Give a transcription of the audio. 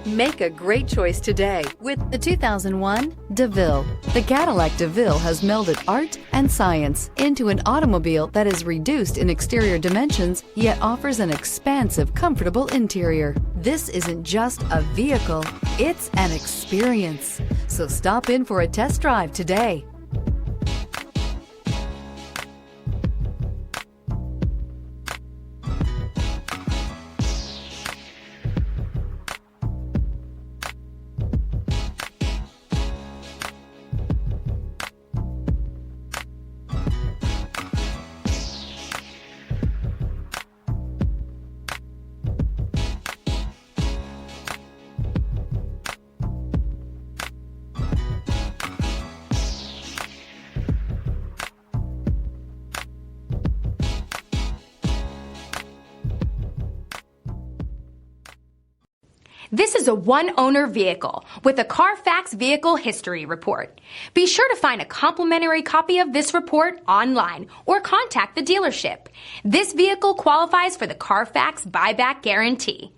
Make a great choice today with the 2001 DeVille. The Cadillac DeVille has melded art and science into an automobile that is reduced in exterior dimensions, yet offers an expansive, comfortable interior. This isn't just a vehicle, it's an experience. So stop in for a test drive today. This is a one-owner vehicle with a Carfax Vehicle History Report. Be sure to find a complimentary copy of this report online or contact the dealership. This vehicle qualifies for the Carfax Buyback Guarantee.